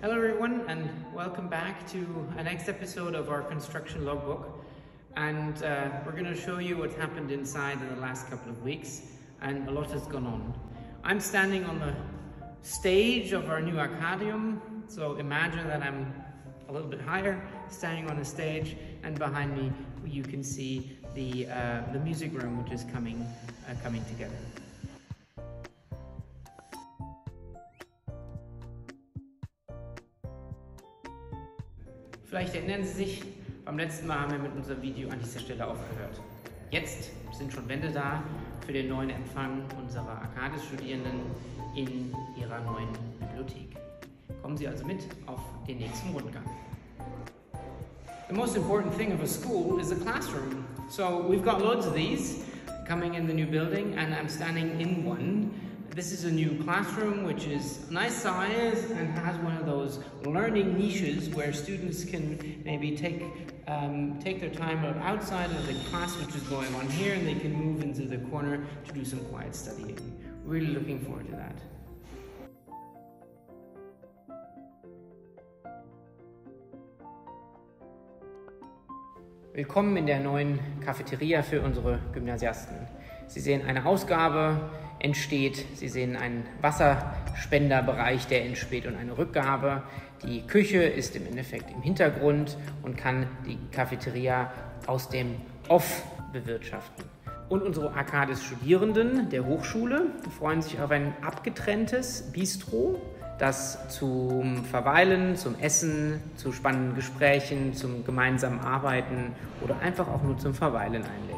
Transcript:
Hello everyone, and welcome back to a next episode of our construction logbook. And we're going to show you what's happened inside in the last couple of weeks, and a lot has gone on. I'm standing on the stage of our new Arcadium, so imagine that I'm a little bit higher, standing on a stage, and behind me you can see the music room, which is coming together. Vielleicht erinnern Sie sich, beim letzten Mal haben wir mit unserem Video an dieser Stelle aufgehört. Jetzt sind schon Wände da für den neuen Empfang unserer Arcadis-Studierenden in ihrer neuen Bibliothek. Kommen Sie also mit auf den nächsten Rundgang. The most important thing of a school is a classroom. So we've got loads of these coming in the new building, and I'm standing in one. This is a new classroom which is a nice size and has one of those learning niches where students can maybe take their time outside of the class which is going on here, and they can move into the corner to do some quiet studying. Really looking forward to that. Willkommen in der neuen Cafeteria für unsere Gymnasiasten. Sie sehen, eine Ausgabe entsteht, Sie sehen einen Wasserspenderbereich, der entsteht, und eine Rückgabe. Die Küche ist im Endeffekt im Hintergrund und kann die Cafeteria aus dem Off bewirtschaften. Und unsere Arcadis-Studierenden der Hochschule freuen sich auf ein abgetrenntes Bistro, das zum Verweilen, zum Essen, zu spannenden Gesprächen, zum gemeinsamen Arbeiten oder einfach auch nur zum Verweilen einlädt.